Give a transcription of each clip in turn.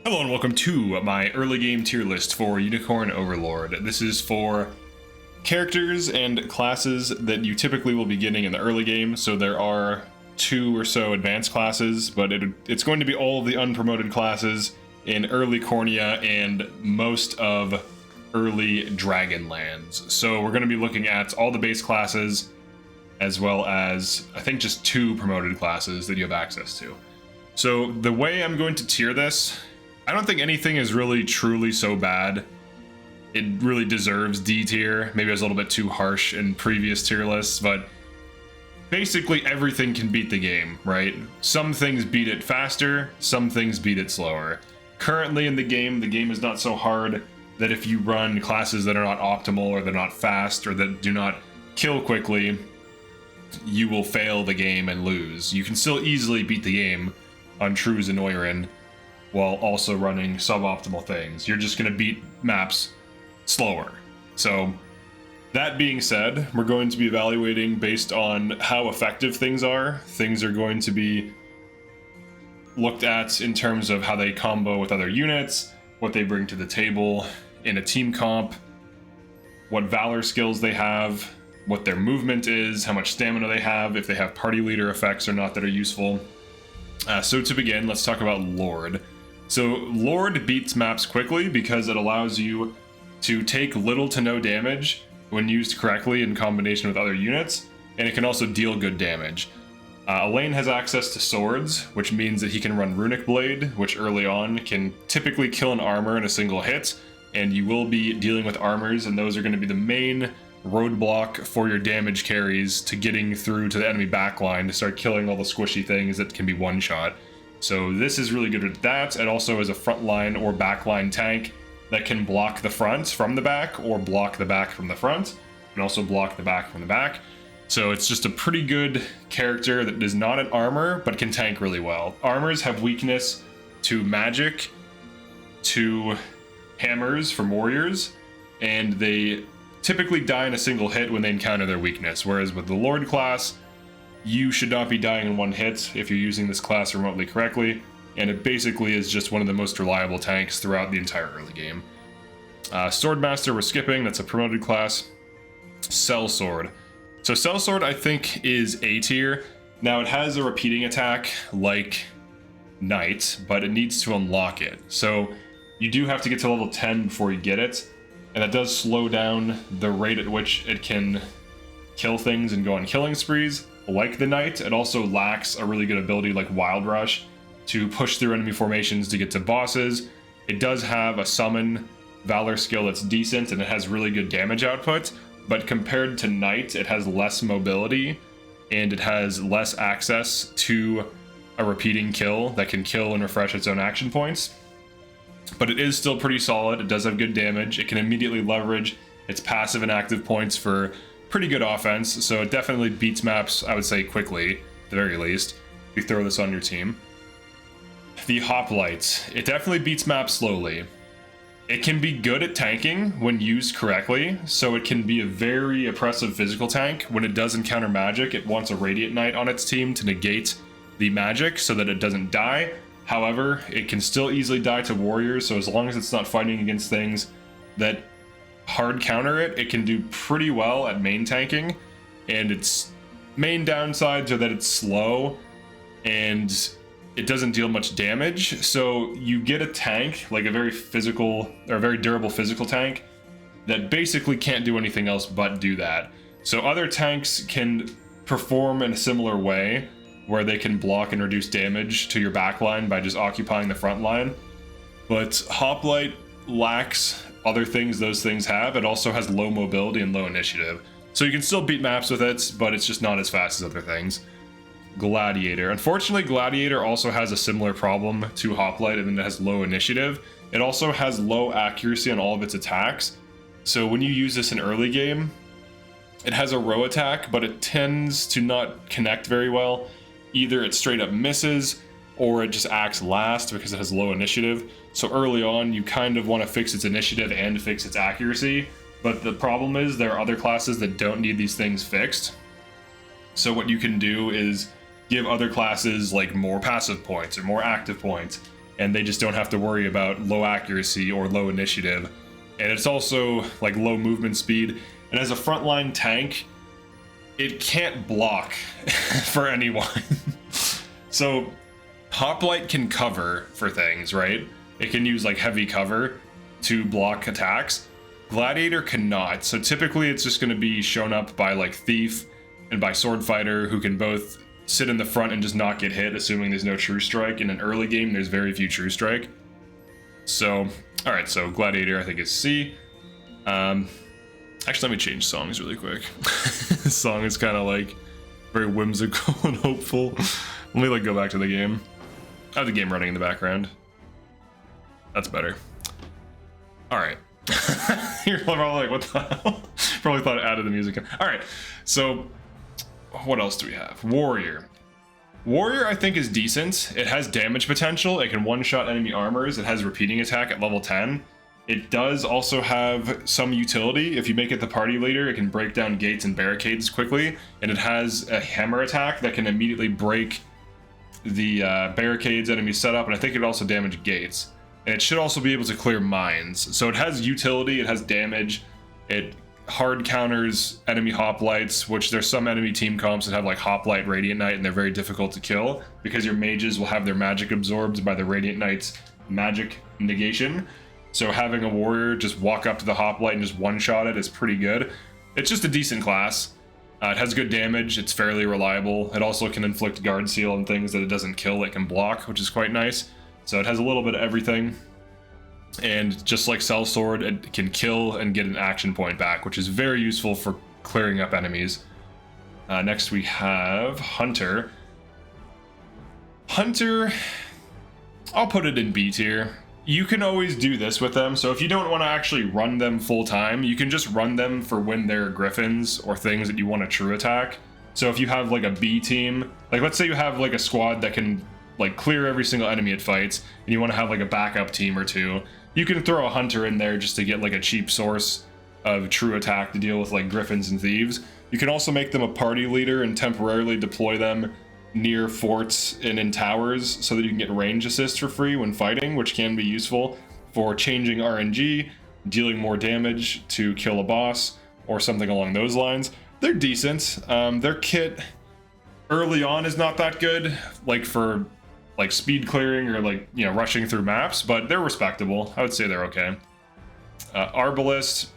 Hello and welcome to my early game tier list for Unicorn Overlord. This is for characters and classes that you typically will be getting in the early game, so there are 2 or so advanced classes, but it's going to be all of the unpromoted classes in early Cornea and most of early Dragonlands. So we're going to be looking at all the base classes as well as, I think, just 2 promoted classes that you have access to. So the way I'm going to tier this, I don't think anything is really truly so bad. It really deserves D tier. Maybe I was a little bit too harsh in previous tier lists, but basically everything can beat the game, right? Some things beat it faster, some things beat it slower. Currently in the game is not so hard that if you run classes that are not optimal or they're not fast or that do not kill quickly, you will fail the game and lose. You can still easily beat the game on true Zenoiran while also running suboptimal things. You're just going to beat maps slower. So that being said, we're going to be evaluating based on how effective things are. Things are going to be looked at in terms of how they combo with other units, what they bring to the table in a team comp, what valor skills they have, what their movement is, how much stamina they have, if they have party leader effects or not that are useful. So to begin, let's talk about Lord. So Lord beats maps quickly because it allows you to take little to no damage when used correctly in combination with other units, and it can also deal good damage. Elaine has access to swords, which means that he can run Runic Blade, which early on can typically kill an armor in a single hit, and you will be dealing with armors, and those are going to be the main roadblock for your damage carries to getting through to the enemy backline to start killing all the squishy things that can be one-shot. So this is really good at that, and also as a frontline or backline tank that can block the front from the back or block the back from the front, and also block the back from the back. So it's just a pretty good character that is not an armor, but can tank really well. Armors have weakness to magic, to hammers from warriors, and they typically die in a single hit when they encounter their weakness, whereas with the Lord class, you should not be dying in one hit if you're using this class remotely correctly, and it basically is just one of the most reliable tanks throughout the entire early game. Swordmaster we're skipping, that's a promoted class. Sellsword. So Sellsword I think is A tier. Now it has a repeating attack like Knight, but it needs to unlock it. So you do have to get to level 10 before you get it, and that does slow down the rate at which it can kill things and go on killing sprees. Like the Knight, it also lacks a really good ability like Wild Rush to push through enemy formations to get to bosses. It does have a summon valor skill that's decent, and it has really good damage output, but compared to Knight, it has less mobility, and it has less access to a repeating kill that can kill and refresh its own action points. But it is still pretty solid. It does have good damage. It can immediately leverage its passive and active points for pretty good offense, so it definitely beats maps, I would say, quickly, at the very least, if you throw this on your team. The Hoplite. It definitely beats maps slowly. It can be good at tanking when used correctly, so it can be a very oppressive physical tank. When it does encounter magic, it wants a Radiant Knight on its team to negate the magic so that it doesn't die. However, it can still easily die to warriors, so as long as it's not fighting against things that hard counter it, it can do pretty well at main tanking, and its main downsides are that it's slow and it doesn't deal much damage. So you get a tank, like a very physical or a very durable physical tank, that basically can't do anything else but do that. So other tanks can perform in a similar way, where they can block and reduce damage to your backline by just occupying the front line, but Hoplite lacks other things those things have. It also has low mobility and low initiative. So you can still beat maps with it, but it's just not as fast as other things. Gladiator. Unfortunately, Gladiator also has a similar problem to Hoplite, and it has low initiative. It also has low accuracy on all of its attacks. So when you use this in early game, it has a row attack, but it tends to not connect very well. Either it straight up misses, or it just acts last because it has low initiative. So early on, you kind of want to fix its initiative and fix its accuracy, but the problem is there are other classes that don't need these things fixed. So what you can do is give other classes like more passive points or more active points, and they just don't have to worry about low accuracy or low initiative. And it's also like low movement speed. And as a frontline tank, it can't block for anyone. So Hoplite can cover for things, right? It can use like heavy cover to block attacks. Gladiator cannot. So typically it's just going to be shown up by like Thief and by Sword Fighter, who can both sit in the front and just not get hit, assuming there's no True Strike. In an early game, there's very few True Strike. So, alright, so Gladiator I think is C. Actually, let me change songs really quick. This song is kind of like very whimsical and hopeful. Let me like go back to the game. I have the game running in the background. That's better. Alright. You're probably like, what the hell? Probably thought I added the music in. Alright, so what else do we have? Warrior. Warrior I think is decent. It has damage potential. It can one-shot enemy armors. It has repeating attack at level 10. It does also have some utility. If you make it the party leader, it can break down gates and barricades quickly. And it has a hammer attack that can immediately break the barricades enemies set up. And I think it also damage gates. And it should also be able to clear mines. So it has utility, it has damage. It hard counters enemy hoplites, which there's some enemy team comps that have like Hoplite Radiant Knight, and they're very difficult to kill because your mages will have their magic absorbed by the Radiant Knight's magic negation. So having a warrior just walk up to the Hoplite and just one-shot it is pretty good. It's just a decent class. It has good damage, it's fairly reliable. It also can inflict guard seal and things that it doesn't kill, it can block, which is quite nice. So it has a little bit of everything. And just like Sellsword, it can kill and get an action point back, which is very useful for clearing up enemies. Next we have Hunter. Hunter, I'll put it in B tier. You can always do this with them, so if you don't want to actually run them full time, you can just run them for when they're Griffins or things that you want to true attack. So if you have like a B team, like let's say you have like a squad that can like clear every single enemy it fights, and you want to have like a backup team or two, you can throw a Hunter in there just to get like a cheap source of true attack to deal with like Griffins and Thieves. You can also make them a party leader and temporarily deploy them near forts and in towers so that you can get range assists for free when fighting, which can be useful for changing RNG, dealing more damage to kill a boss, or something along those lines. They're decent. Their kit early on is not that good, like for like speed clearing or like, you know, rushing through maps, but they're respectable. I would say they're okay. Arbalist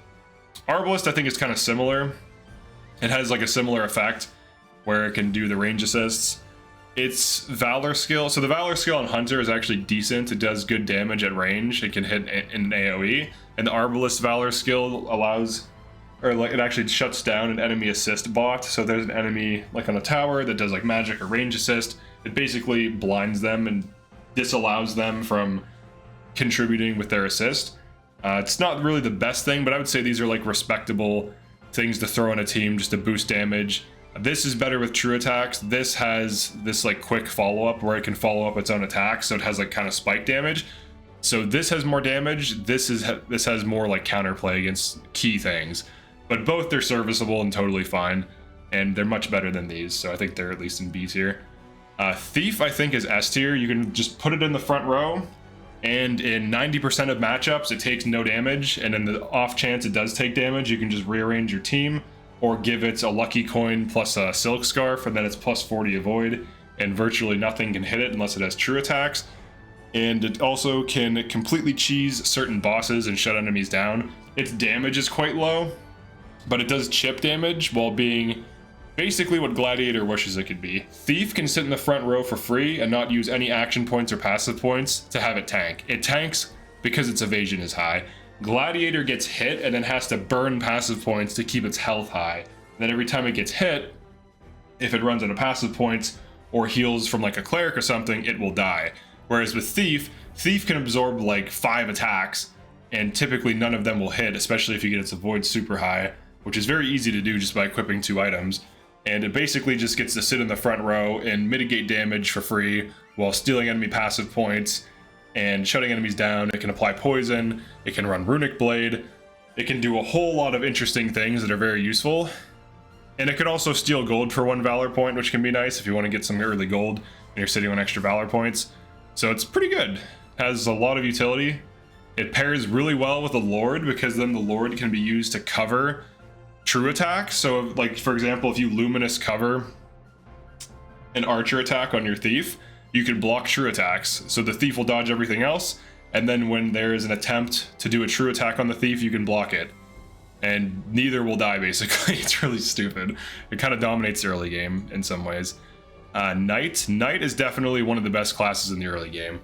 I think is kind of similar. It has like a similar effect where it can do the range assists. Its Valor skill, so the Valor skill on Hunter is actually decent. It does good damage at range. It can hit in an AoE. And the Arbalist Valor skill allows, or like it actually shuts down an enemy assist bot. So there's an enemy like on a tower that does like magic or range assist. It basically blinds them and disallows them from contributing with their assist. It's not really the best thing, but I would say these are like respectable things to throw in a team just to boost damage. This is better with true attacks. This has this like quick follow-up where it can follow up its own attacks, so it has like kind of spike damage. So this has more damage. This has more like counterplay against key things. But both they're serviceable and totally fine, and they're much better than these. So I think they're at least in B tier. Thief I think is S tier. You can just put it in the front row, and in 90% of matchups it takes no damage, and in the off chance it does take damage, you can just rearrange your team or give it a lucky coin plus a silk scarf, and then it's plus 40 avoid, and virtually nothing can hit it unless it has true attacks. And it also can completely cheese certain bosses and shut enemies down. Its damage is quite low, but it does chip damage while being basically what Gladiator wishes it could be. Thief can sit in the front row for free and not use any action points or passive points to have it tank. It tanks because its evasion is high. Gladiator gets hit and then has to burn passive points to keep its health high. Then every time it gets hit, if it runs out of passive points or heals from like a cleric or something, it will die. Whereas with Thief can absorb like 5 attacks, and typically none of them will hit, especially if you get its avoid super high, which is very easy to do just by equipping 2 items. And it basically just gets to sit in the front row and mitigate damage for free while stealing enemy passive points and shutting enemies down. It can apply poison, it can run Runic Blade, it can do a whole lot of interesting things that are very useful. And it can also steal gold for 1 Valor point, which can be nice if you want to get some early gold and you're sitting on extra Valor points. So it's pretty good. has a lot of utility. It pairs really well with the Lord because then the Lord can be used to cover true attacks. So like, for example, if you luminous cover an archer attack on your thief, you can block true attacks. So the thief will dodge everything else, and then when there is an attempt to do a true attack on the thief, you can block it. And neither will die, basically. It's really stupid. It kind of dominates the early game in some ways. Knight is definitely one of the best classes in the early game.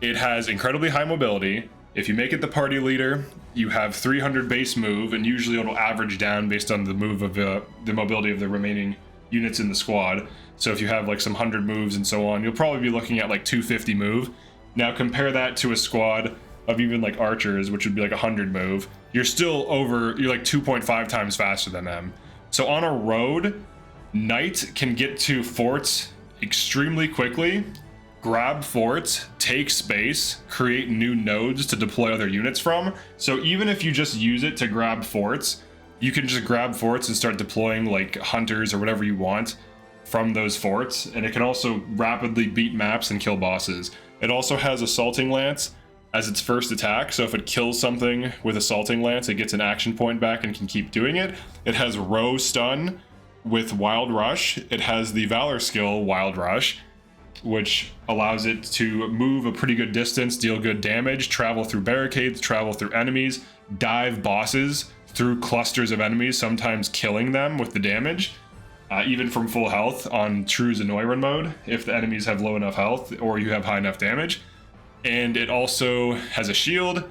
It has incredibly high mobility. If you make it the party leader, you have 300 base move, and usually it'll average down based on the move of the mobility of the remaining units in the squad. So if you have like some 100 moves and so on, you'll probably be looking at like 250 move. Now compare that to a squad of even like archers, which would be like 100 move. You're like 2.5 times faster than them. So on a road, Knight can get to forts extremely quickly, grab forts, take space, create new nodes to deploy other units from. So even if you just use it to grab forts, you can just grab forts and start deploying like hunters or whatever you want from those forts. And it can also rapidly beat maps and kill bosses. It also has Assaulting Lance as its first attack, so if it kills something with Assaulting Lance, it gets an action point back and can keep doing it. It has Row Stun with Wild Rush. It has the Valor skill, Wild Rush, which allows it to move a pretty good distance, deal good damage, travel through barricades, travel through enemies, dive bosses through clusters of enemies, sometimes killing them with the damage, even from full health on true Zenoiran mode, if the enemies have low enough health or you have high enough damage. And it also has a shield.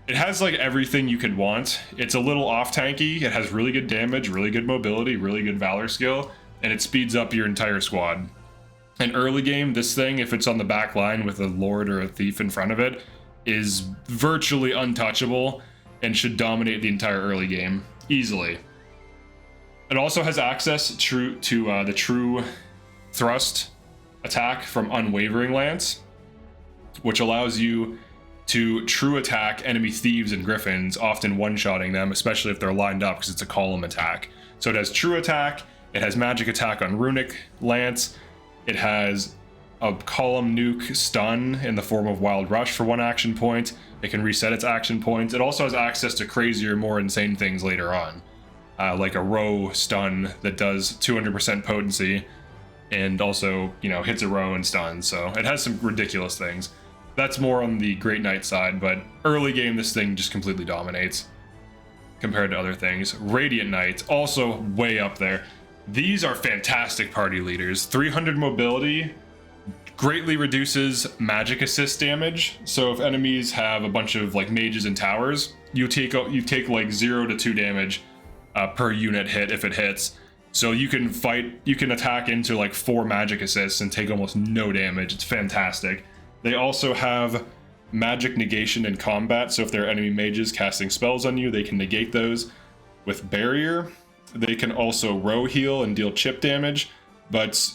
It has like everything you could want. It's a little off tanky. It has really good damage, really good mobility, really good Valor skill, and it speeds up your entire squad. In early game, this thing, if it's on the back line with a Lord or a Thief in front of it, is virtually untouchable and should dominate the entire early game easily. It also has access to the true thrust attack from Unwavering Lance, which allows you to true attack enemy thieves and griffins, often one-shotting them, especially if they're lined up because it's a column attack. So it has true attack, it has magic attack on runic lance, it has a column nuke stun in the form of Wild Rush for 1 action point, it can reset its action points. It also has access to crazier, more insane things later on, like a row stun that does 200% potency and also, you know, hits a row and stuns. So it has some ridiculous things. That's more on the Great Knight side, but early game, this thing just completely dominates compared to other things. Radiant Knights, also way up there. These are fantastic party leaders. 300 mobility greatly reduces magic assist damage. So if enemies have a bunch of like mages and towers, you take like 0 to 2 damage per unit hit if it hits. So you can attack into like 4 magic assists and take almost no damage. It's fantastic. They also have magic negation in combat, so if there are enemy mages casting spells on you, they can negate those with barrier. They can also row heal and deal chip damage, but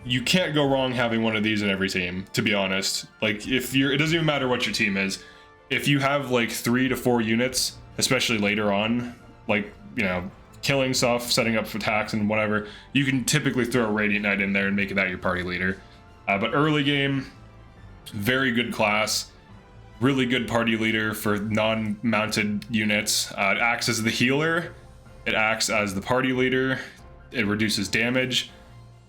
you can't go wrong having one of these in every team, to be honest. Like, it doesn't even matter what your team is. If you have like 3 to 4 units, especially later on, like, you know, killing stuff, setting up attacks and whatever, you can typically throw a Radiant Knight in there and make that your party leader. But early game, very good class, really good party leader for non-mounted units. It acts as the healer, it acts as the party leader, it reduces damage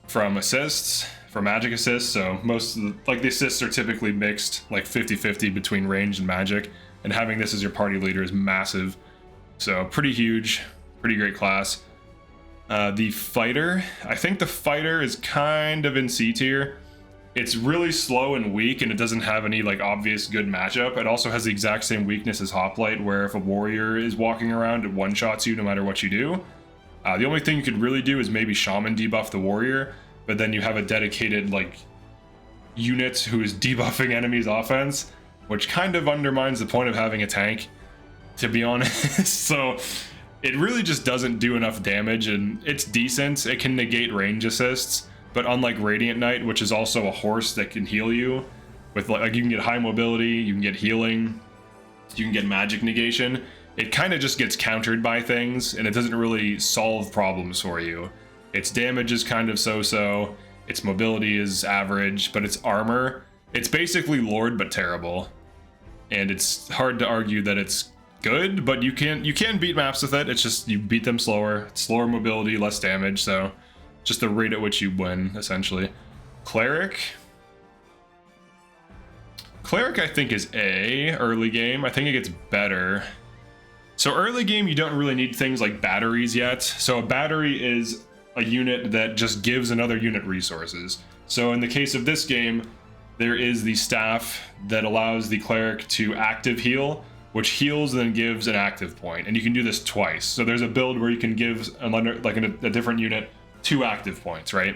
from assists, from magic assists, so most of the assists are typically mixed, like 50-50 between range and magic, and having this as your party leader is massive. So pretty huge, pretty great class. The fighter, I think the fighter is kind of in C tier. It's really slow and weak, and it doesn't have any like obvious good matchup. It also has the exact same weakness as Hoplite, where if a warrior is walking around, it one-shots you no matter what you do. The only thing you could really do is maybe Shaman debuff the warrior, but then you have a dedicated like unit who is debuffing enemies' offense, which kind of undermines the point of having a tank, to be honest. So it really just doesn't do enough damage, and it's decent. It can negate range assists, but unlike Radiant Knight, which is also a horse that can heal you, with like you can get high mobility, you can get healing, you can get magic negation, it kind of just gets countered by things, and it doesn't really solve problems for you. Its damage is kind of so-so, its mobility is average, but its armor It's basically Lord but terrible, and it's hard to argue that it's good, but you can beat maps with it. It's just you beat them slower, slower mobility, less damage, so just the rate at which you win, essentially. Cleric I think is A. Early game, I think it gets better. So early game, you don't really need things like batteries yet. So a battery is a unit that just gives another unit resources. So in the case of this game, there is the staff that allows the cleric to active heal, which heals and then gives an active point. And you can do this twice. So there's a build where you can give a different unit 2 active points, right?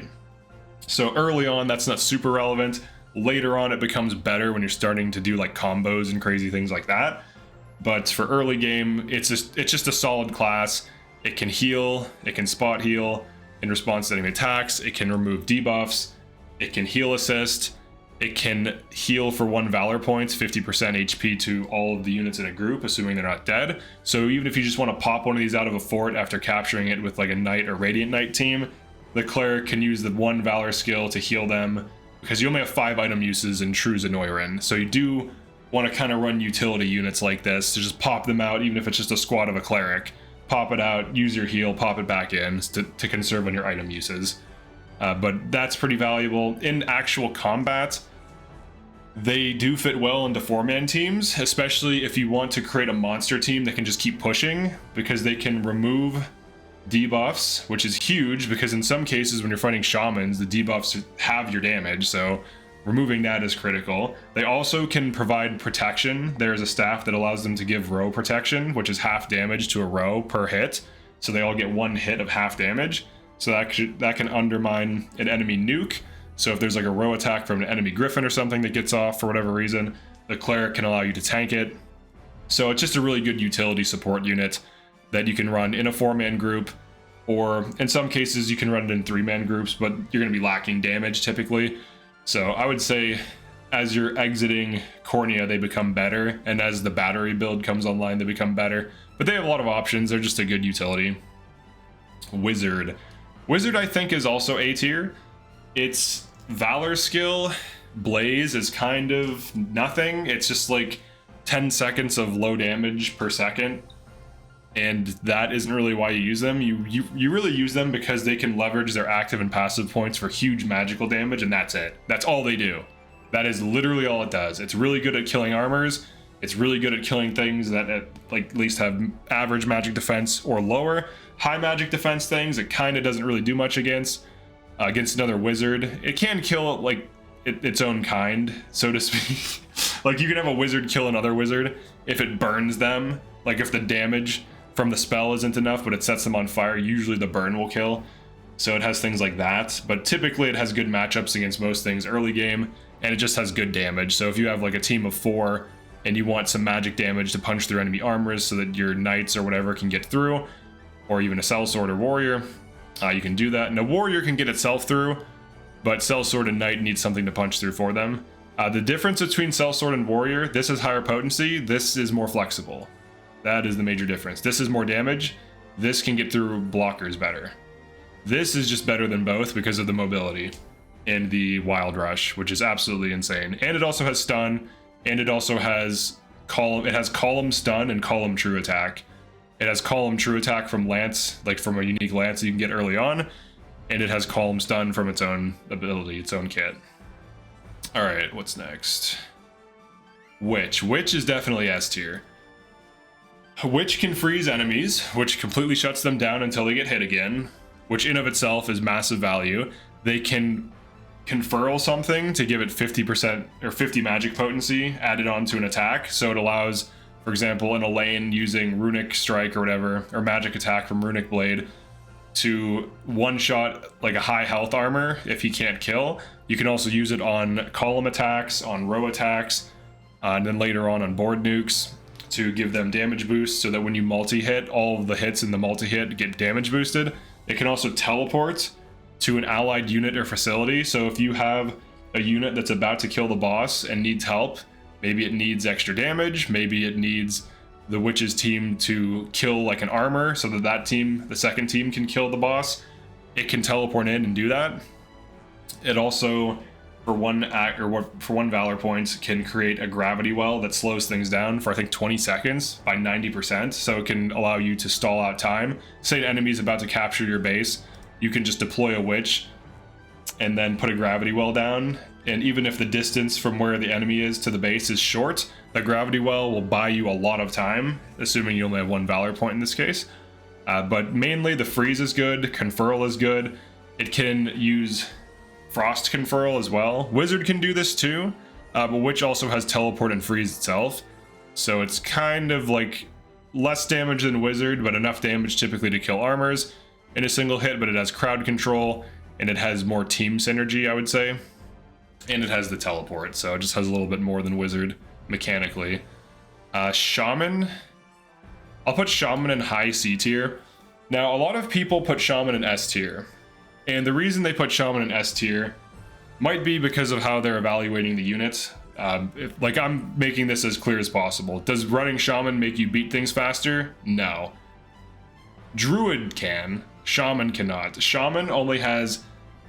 So early on, that's not super relevant. Later on, it becomes better when you're starting to do like combos and crazy things like that. But for early game, it's just a solid class. It can heal, it can spot heal in response to enemy attacks, it can remove debuffs, it can heal assist, it can heal for 1 Valor points, 50% HP to all of the units in a group, assuming they're not dead. So even if you just want to pop one of these out of a fort after capturing it with like a Knight or Radiant Knight team, the Cleric can use the 1 Valor skill to heal them, because you only have 5 item uses in true Zenoiran. So you do want to kind of run utility units like this to just pop them out, even if it's just a squad of a Cleric. Pop it out, use your heal, pop it back in to conserve on your item uses. But that's pretty valuable. In actual combat, they do fit well into 4-man teams, especially if you want to create a monster team that can just keep pushing, because they can remove debuffs, which is huge, because in some cases when you're fighting shamans, the debuffs have your damage, so removing that is critical. They also can provide protection. There's a staff that allows them to give row protection, which is half damage to a row per hit, so they all get 1 hit of half damage. So that can undermine an enemy nuke. So if there's like a row attack from an enemy Griffin or something that gets off for whatever reason, the Cleric can allow you to tank it. So it's just a really good utility support unit that you can run in a 4-man group, or in some cases you can run it in 3-man groups, but you're going to be lacking damage typically. So I would say as you're exiting Cornea, they become better, and as the battery build comes online, they become better. But they have a lot of options. They're just a good utility. Wizard I think is also A tier. Its Valor skill, Blaze, is kind of nothing. It's just like 10 seconds of low damage per second, and that isn't really why you use them. You really use them because they can leverage their active and passive points for huge magical damage, and that's it. That's all they do. That is literally all it does. It's really good at killing armors. It's really good at killing things that at least have average magic defense or lower. High magic defense things it kind of doesn't really do much against. Against another wizard, it can kill like its own kind, so to speak. Like you can have a wizard kill another wizard if it burns them. Like if the damage from the spell isn't enough, but it sets them on fire, usually the burn will kill. So it has things like that, but typically it has good matchups against most things early game, and it just has good damage. So if you have like a team of 4 and you want some magic damage to punch through enemy armors so that your knights or whatever can get through, or even a Sellsword or warrior, you can do that. And a warrior can get itself through, but Sellsword and knight need something to punch through for them. The difference between Sellsword and warrior, this is higher potency, this is more flexible. That is the major difference. This is more damage. This can get through blockers better. This is just better than both because of the mobility and the wild rush, which is absolutely insane. And it also has stun, and it also has column stun and column true attack. It has column true attack from lance, like from a unique lance that you can get early on, and it has column stun from its own ability, its own kit. All right, what's next? Witch is definitely S tier. Witch can freeze enemies, which completely shuts them down until they get hit again, which in of itself is massive value. They can conferral something to give it 50% or 50 magic potency added on to an attack. So it allows, for example, in a lane using runic strike or whatever, or magic attack from runic blade to one-shot like a high health armor if he can't kill. You can also use it on column attacks, on row attacks, and then later on board nukes to give them damage boost so that when you multi-hit, all of the hits in the multi-hit get damage boosted. It can also teleport to an allied unit or facility. So if you have a unit that's about to kill the boss and needs help, maybe it needs extra damage, maybe it needs the witch's team to kill like an armor so that team, the second team, can kill the boss, it can teleport in and do that. It also for one act or for one valor point can create a gravity well that slows things down for I think 20 seconds by 90%. So it can allow you to stall out time. Say an enemy's about to capture your base, you can just deploy a witch and then put a gravity well down. And even if the distance from where the enemy is to the base is short, the gravity well will buy you a lot of time, assuming you only have one valor point in this case. But mainly the freeze is good, conferral is good. It can use frost conferral as well. Wizard can do this too, but Witch also has teleport and freeze itself. So it's kind of like less damage than Wizard, but enough damage typically to kill armors in a single hit, but it has crowd control and it has more team synergy, I would say. And it has the teleport, so it just has a little bit more than Wizard mechanically. Shaman. I'll put Shaman in high C tier. Now, a lot of people put Shaman in S tier. And the reason they put Shaman in S tier might be because of how they're evaluating the units. Like, I'm making this as clear as possible. Does running Shaman make you beat things faster? No. Druid can. Shaman cannot. Shaman only has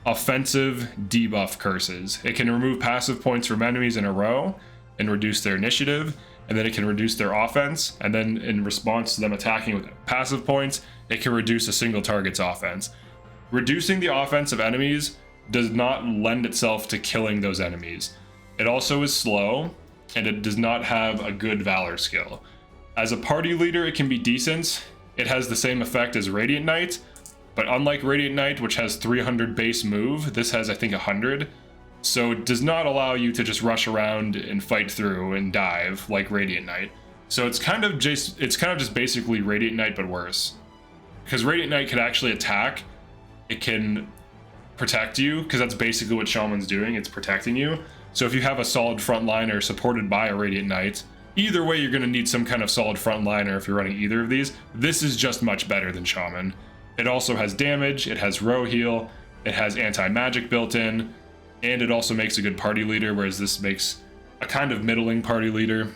offensive debuff curses. It can remove passive points from enemies in a row and reduce their initiative, and then it can reduce their offense, and then in response to them attacking with passive points, it can reduce a single target's offense. Reducing the offense of enemies does not lend itself to killing those enemies. It also is slow, and it does not have a good valor skill. As a party leader, it can be decent. It has the same effect as Radiant Knight, but unlike Radiant Knight, which has 300 base move, this has I think 100. So it does not allow you to just rush around and fight through and dive like Radiant Knight. So it's kind of just basically Radiant Knight but worse. Because Radiant Knight can actually attack, it can protect you, because that's basically what Shaman's doing, it's protecting you. So if you have a solid frontliner supported by a Radiant Knight, either way you're going to need some kind of solid frontliner if you're running either of these. This is just much better than Shaman. It also has damage, it has row heal, it has anti-magic built in, and it also makes a good party leader, whereas this makes a kind of middling party leader.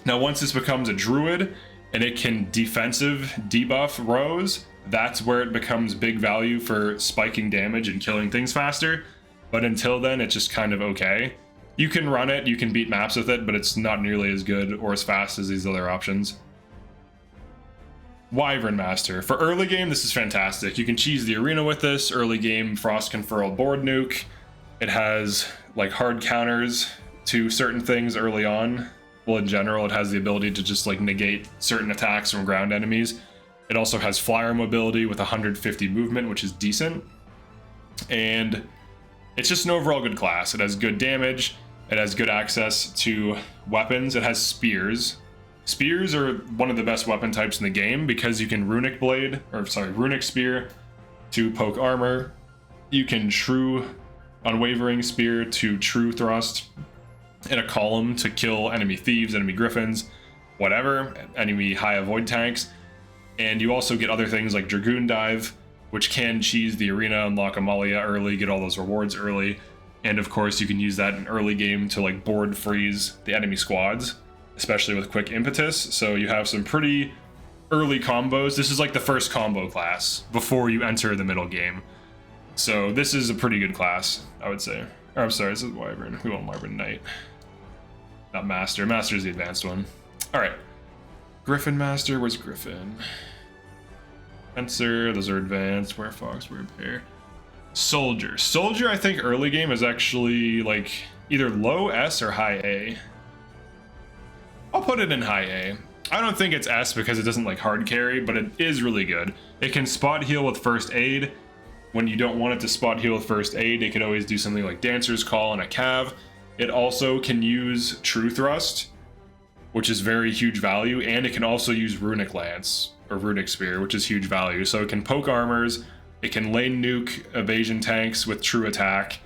Now once this becomes a druid, and it can defensive debuff rows, that's where it becomes big value for spiking damage and killing things faster. But until then, it's just kind of okay. You can run it, you can beat maps with it, but it's not nearly as good or as fast as these other options. Wyvern Master. For early game, this is fantastic. You can cheese the arena with this. Early game, Frost Conferral board nuke. It has like hard counters to certain things early on. Well, in general, it has the ability to just like negate certain attacks from ground enemies. It also has flyer mobility with 150 movement, which is decent. And it's just an overall good class. It has good damage. It has good access to weapons. It has spears. Spears are one of the best weapon types in the game because you can runic spear to poke armor. You can true unwavering spear to true thrust, and a column to kill enemy thieves, enemy griffins, whatever, enemy high avoid tanks. And you also get other things like Dragoon Dive, which can cheese the arena, unlock Amalia early, get all those rewards early. And of course you can use that in early game to like board freeze the enemy squads, especially with quick impetus. So you have some pretty early combos. This is like the first combo class before you enter the middle game. So this is a pretty good class, I would say. Or I'm sorry, this is Wyvern. We want Wyvern Knight. Not Master. Master is the advanced one. Alright. Griffin Master, where's Griffin? Fencer, those are advanced. Werefox, Werebear. Soldier. Soldier, I think early game is actually like either low S or high A. I'll put it in high A. I don't think it's S because it doesn't like hard carry, but it is really good. It can spot heal with first aid. When you don't want it to spot heal with first aid, it could always do something like Dancer's Call and a Cav. It also can use True Thrust, which is very huge value, and it can also use Runic Lance or Runic Spear, which is huge value. So it can poke armors, it can lane nuke evasion tanks with True Attack,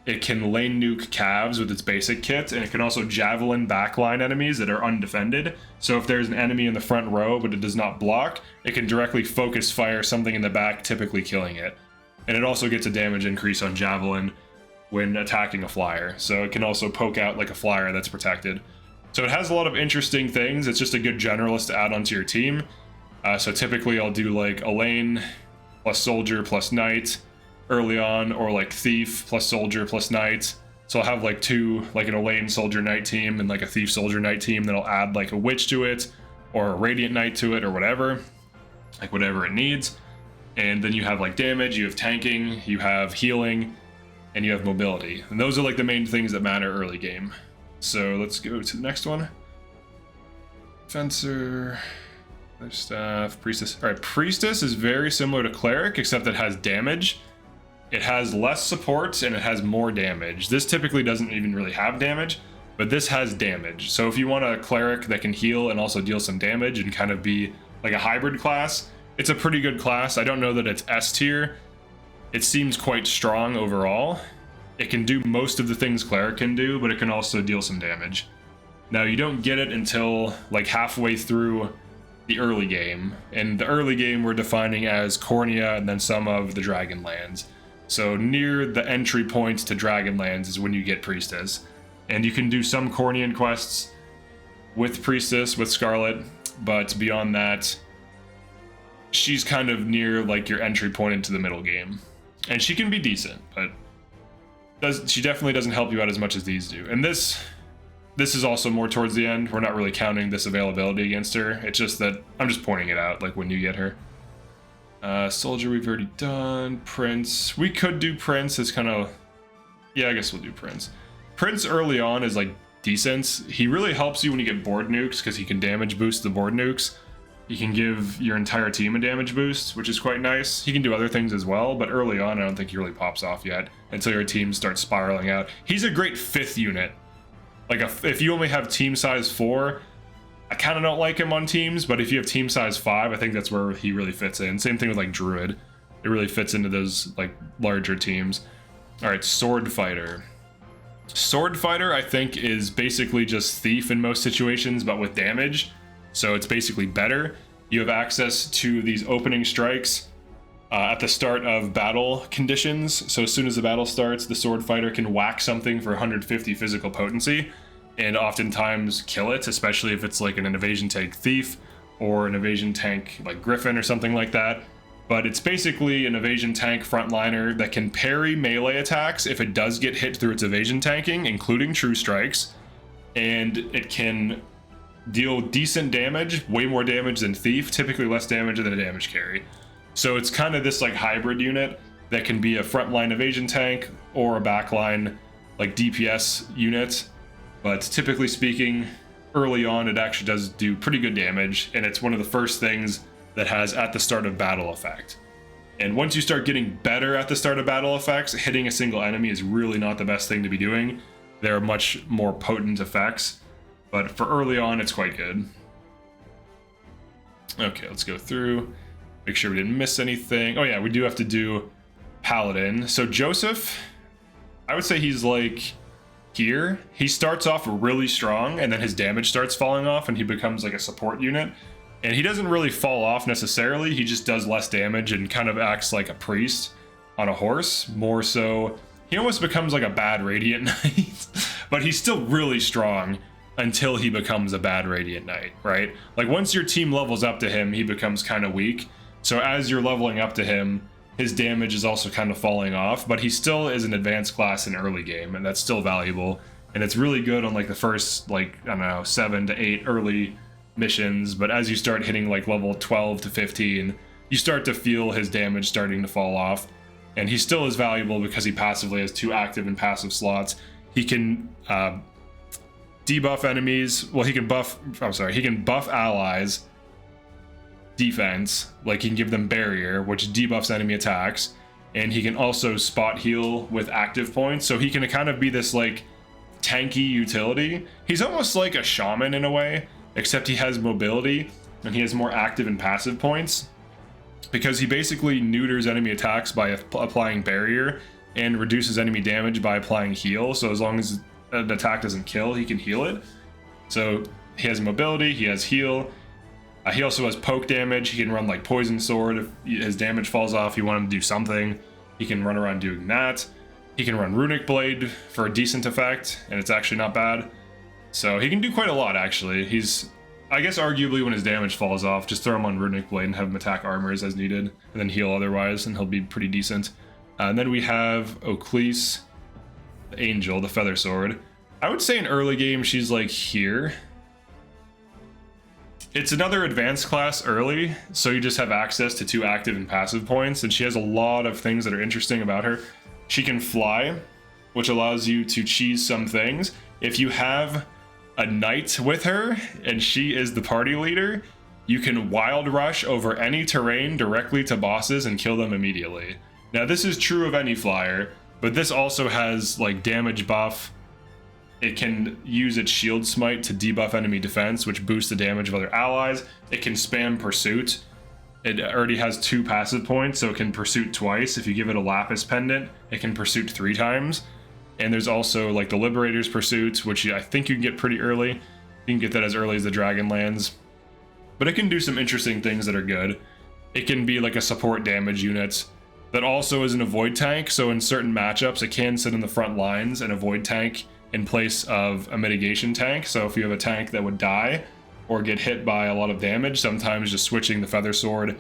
it can lane nuke Cavs with its basic kit, and it can also javelin backline enemies that are undefended. So if there's an enemy in the front row but it does not block, it can directly focus fire something in the back, typically killing it. And it also gets a damage increase on javelin when attacking a flyer. So it can also poke out like a flyer that's protected. So it has a lot of interesting things. It's just a good generalist to add onto your team. So typically I'll do like Elaine plus Soldier plus Knight early on, or like Thief plus Soldier plus Knight, So I'll have like two, like an Elaine Soldier Knight team and like a Thief Soldier Knight team. Then I'll add like a Witch to it or a Radiant Knight to it or whatever, like whatever it needs. And then you have like damage, you have tanking, you have healing, and you have mobility. And those are like the main things that matter early game. So let's go to the next one. Fencer, staff, priestess. All right, priestess is very similar to cleric, except it has damage. It has less support and it has more damage. This typically doesn't even really have damage, but this has damage. So if you want a cleric that can heal and also deal some damage and kind of be like a hybrid class, it's a pretty good class. I don't know that it's S tier. It seems quite strong overall. It can do most of the things cleric can do, but it can also deal some damage. Now you don't get it until like halfway through the early game. And the early game we're defining as Cornea and then some of the Dragonlands. So near the entry point to Dragonlands is when you get Priestess. And you can do some Cornean quests with Priestess, with Scarlet, but beyond that, she's kind of near like your entry point into the middle game. And she can be decent, but she definitely doesn't help you out as much as these do. And this is also more towards the end. We're not really counting this availability against her. It's just that I'm just pointing it out, like when you get her. Soldier we've already done. Prince. We could do Prince. It's kind of... Yeah, I guess we'll do Prince. Prince early on is like decent. He really helps you when you get board nukes because he can damage boost the board nukes. He can give your entire team a damage boost, which is quite nice. He can do other things as well, but early on I don't think he really pops off yet until your team starts spiraling out. He's a great 5th unit. Like if you only have team size 4, I kind of don't like him on teams, but if you have team size 5, I think that's where he really fits in. Same thing with like Druid. It really fits into those like larger teams. All right, Sword Fighter. Sword Fighter, I think, is basically just Thief in most situations, but with damage. So it's basically better. You have access to these opening strikes at the start of battle conditions. So as soon as the battle starts, the Sword Fighter can whack something for 150 physical potency. And oftentimes kill it, especially if it's like an evasion tank Thief or an evasion tank like Griffin or something like that. But it's basically an evasion tank frontliner that can parry melee attacks if it does get hit through its evasion tanking, including true strikes. And it can deal decent damage, way more damage than Thief, typically less damage than a damage carry. So it's kind of this like hybrid unit that can be a frontline evasion tank or a backline like DPS unit. But typically speaking, early on, it actually does do pretty good damage, and it's one of the first things that has at the start of battle effect. And once you start getting better at the start of battle effects, hitting a single enemy is really not the best thing to be doing. There are much more potent effects, but for early on, it's quite good. Okay, let's go through, make sure we didn't miss anything. Oh yeah, we do have to do Paladin. So Joseph, I would say he's like... Here, he starts off really strong and then his damage starts falling off and he becomes like a support unit. And he doesn't really fall off necessarily, he just does less damage and kind of acts like a priest on a horse. More so, he almost becomes like a bad Radiant Knight. But he's still really strong until he becomes a bad Radiant Knight, right? Like once your team levels up to him, he becomes kind of weak. So as you're leveling up to him, his damage is also kind of falling off, but he still is an advanced class in early game, and that's still valuable. And it's really good on like the first, like, I don't know, 7 to 8 early missions, but as you start hitting like level 12 to 15, you start to feel his damage starting to fall off. And he still is valuable because he passively has 2 active and passive slots. He can debuff enemies, well, he can buff allies defense, like he can give them barrier, which debuffs enemy attacks, and he can also spot heal with active points, so he can kind of be this like tanky utility. He's almost like a shaman in a way, except he has mobility and he has more active and passive points because he basically neuters enemy attacks by applying barrier and reduces enemy damage by applying heal. So as long as an attack doesn't kill, he can heal it. So he has mobility, he has heal. He also has poke damage. He can run like Poison Sword. If his damage falls off, you want him to do something, he can run around doing that. He can run Runic Blade for a decent effect, and it's actually not bad. So he can do quite a lot, actually. He's, I guess arguably when his damage falls off, just throw him on Runic Blade and have him attack armors as needed, and then heal otherwise, and he'll be pretty decent. And then we have Oclese. the angel, the feather sword. I would say in early game she's like here. It's another advanced class early, so you just have access to 2 active and passive points, and she has a lot of things that are interesting about her. She can fly, which allows you to cheese some things. If you have a knight with her, and she is the party leader, you can wild rush over any terrain directly to bosses and kill them immediately. Now this is true of any flyer, but this also has like damage buff. It can use its shield smite to debuff enemy defense, which boosts the damage of other allies. It can spam pursuit. It already has 2 passive points, so it can pursuit twice. If you give it a lapis pendant, it can pursuit 3 times. And there's also like the Liberator's Pursuit, which I think you can get pretty early. You can get that as early as the Dragonlands. But it can do some interesting things that are good. It can be like a support damage unit that also is an avoid tank, so in certain matchups it can sit in the front lines and avoid tank in place of a mitigation tank. So if you have a tank that would die or get hit by a lot of damage, sometimes just switching the feather sword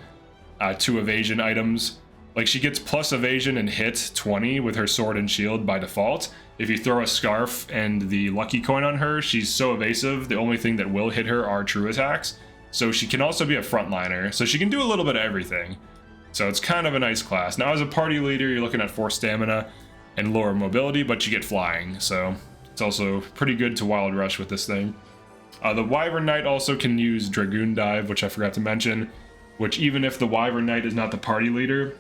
to evasion items. Like she gets plus evasion and hit 20 with her sword and shield by default. If you throw a scarf and the lucky coin on her, she's so evasive, the only thing that will hit her are true attacks. So she can also be a frontliner, so she can do a little bit of everything. So it's kind of a nice class. Now as a party leader, you're looking at 4 stamina and lower mobility, but you get flying, so it's also pretty good to wild rush with this thing. The Wyvern Knight also can use Dragoon Dive, which I forgot to mention, which even if the Wyvern Knight is not the party leader,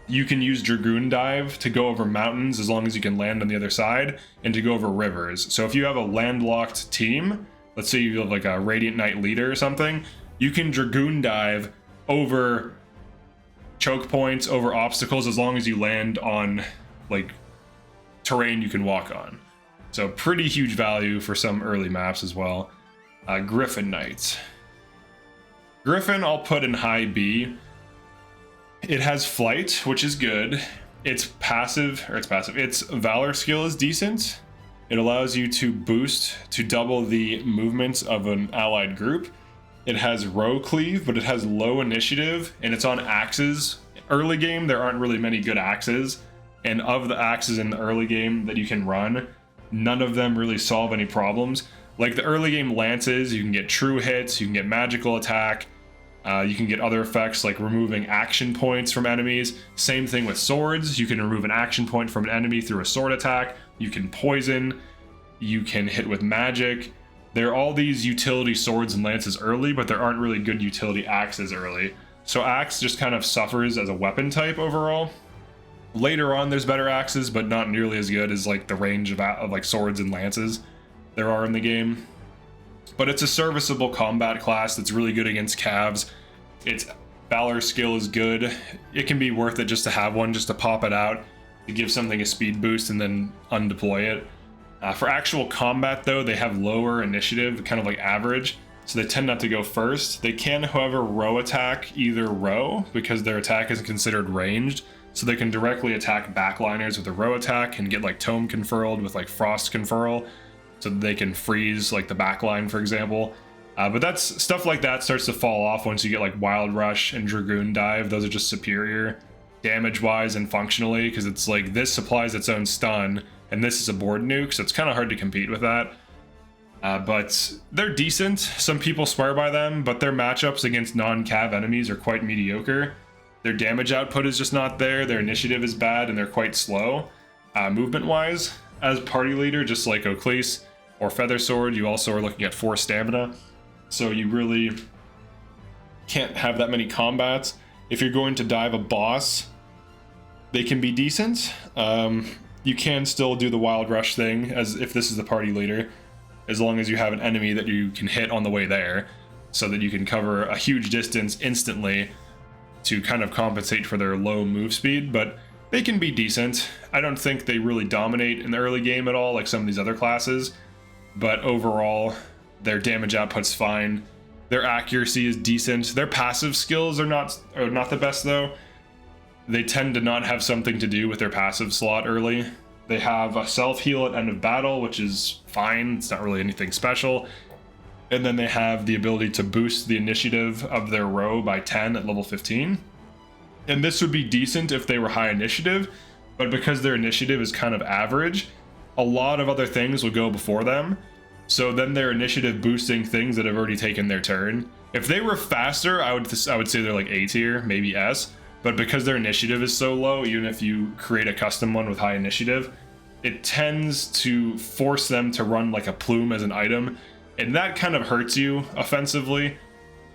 you can use Dragoon Dive to go over mountains as long as you can land on the other side, and to go over rivers. So if you have a landlocked team, let's say you have like a Radiant Knight leader or something, you can Dragoon Dive over choke points, over obstacles, as long as you land on like terrain you can walk on. So pretty huge value for some early maps as well. Griffin Knights. Griffin I'll put in high B. It has flight, which is good. Its valor skill is decent. It allows you to boost to double the movements of an allied group. It has row cleave, but it has low initiative, and it's on axes. Early game, there aren't really many good axes, and of the axes in the early game that you can run, none of them really solve any problems. Like the early game lances, you can get true hits, you can get magical attack, you can get other effects like removing action points from enemies. Same thing with swords, you can remove an action point from an enemy through a sword attack, you can poison, you can hit with magic. There are all these utility swords and lances early, but there aren't really good utility axes early. So axe just kind of suffers as a weapon type overall. Later on there's better axes, but not nearly as good as like the range of like swords and lances there are in the game. But it's a serviceable combat class that's really good against cavs. Its valor skill is good. It can be worth it just to have one, just to pop it out, to give something a speed boost and then undeploy it. For actual combat though, they have lower initiative, kind of like average, so they tend not to go first. They can, however, row attack either row, because their attack is considered ranged. So they can directly attack backliners with a row attack and get like Tome Conferred with like Frost Conferral, so that they can freeze like the backline, for example. But that's stuff like that starts to fall off once you get like Wild Rush and Dragoon Dive. Those are just superior damage-wise and functionally, because it's like this supplies its own stun, and this is a board nuke, so it's kind of hard to compete with that. But they're decent. Some people swear by them, but their matchups against non-cav enemies are quite mediocre. Their damage output is just not there, their initiative is bad, and they're quite slow. Movement-wise, as party leader, just like Oclese or Feather Sword, you also are looking at 4 stamina, so you really can't have that many combats. If you're going to dive a boss, they can be decent. You can still do the Wild Rush thing, as if this is the party leader, as long as you have an enemy that you can hit on the way there, so that you can cover a huge distance instantly to kind of compensate for their low move speed. But they can be decent. I don't think they really dominate in the early game at all like some of these other classes, but overall their damage output's fine. Their accuracy is decent. Their passive skills are not the best though. They tend to not have something to do with their passive slot early. They have a self-heal at end of battle, which is fine. It's not really anything special. And then they have the ability to boost the initiative of their row by 10 at level 15. And this would be decent if they were high initiative, but because their initiative is kind of average, a lot of other things will go before them. So then they're initiative boosting things that have already taken their turn. If they were faster, I would say they're like A tier, maybe S. But because their initiative is so low, even if you create a custom one with high initiative, it tends to force them to run like a plume as an item. And that kind of hurts you offensively,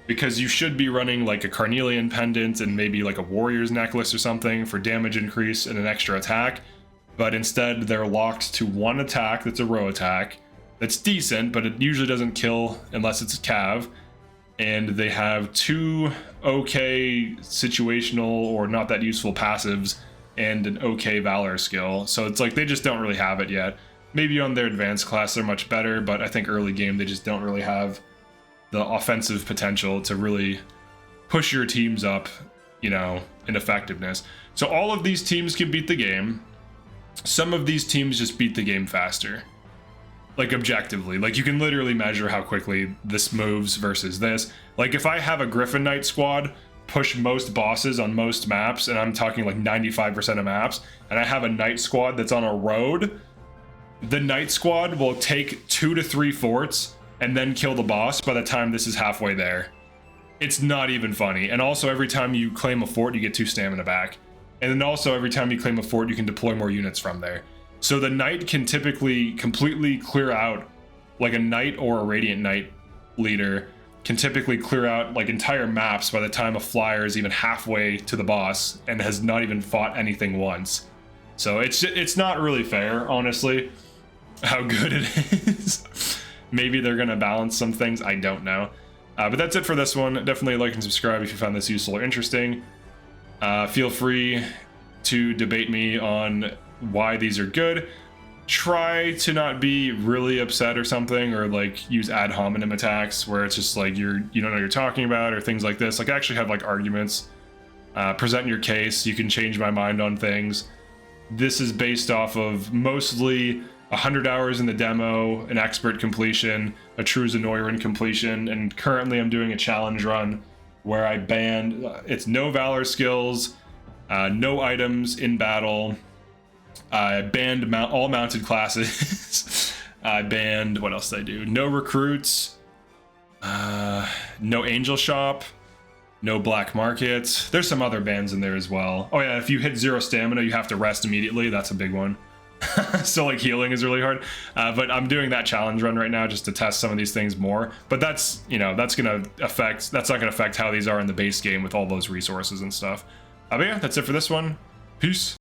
because you should be running like a Carnelian pendant and maybe like a warrior's necklace or something for damage increase and an extra attack. But instead they're locked to one attack that's a row attack. That's decent, but it usually doesn't kill unless it's a cav. And they have 2 okay situational or not that useful passives and an okay valor skill. So it's like they just don't really have it yet. Maybe on their advanced class they're much better, but I think early game they just don't really have the offensive potential to really push your teams up, you know, in effectiveness. So all of these teams can beat the game. Some of these teams just beat the game faster. Like objectively, like you can literally measure how quickly this moves versus this. Like if I have a Griffin Knight squad push most bosses on most maps, and I'm talking like 95% of maps, and I have a Knight squad that's on a road, the Knight squad will take 2 to 3 forts and then kill the boss by the time this is halfway there. It's not even funny. And also every time you claim a fort, you get 2 stamina back. And then also every time you claim a fort, you can deploy more units from there. So the Knight can typically completely clear out, like a Knight or a Radiant Knight leader can typically clear out like entire maps by the time a flyer is even halfway to the boss and has not even fought anything once. So it's not really fair, honestly, how good it is. Maybe they're gonna balance some things, I don't know. But that's it for this one. Definitely like and subscribe if you found this useful or interesting. Feel free to debate me on why these are good. Try to not be really upset or something, or like use ad hominem attacks where it's just like you don't know what you're talking about, or things like this. Like actually have like arguments, present your case. You can change my mind on things. This is based off of mostly 100 hours in the demo, an expert completion, a true Zenoiran completion, and currently I'm doing a challenge run where I banned it's no valor skills, no items in battle. I banned all mounted classes. I banned, what else did I do? No recruits, no angel shop, no black market. There's some other bans in there as well. Oh yeah, if you hit 0 stamina, you have to rest immediately. That's a big one. So like healing is really hard. But I'm doing that challenge run right now just to test some of these things more. But that's, you know, that's not gonna affect how these are in the base game with all those resources and stuff. But yeah, that's it for this one. Peace.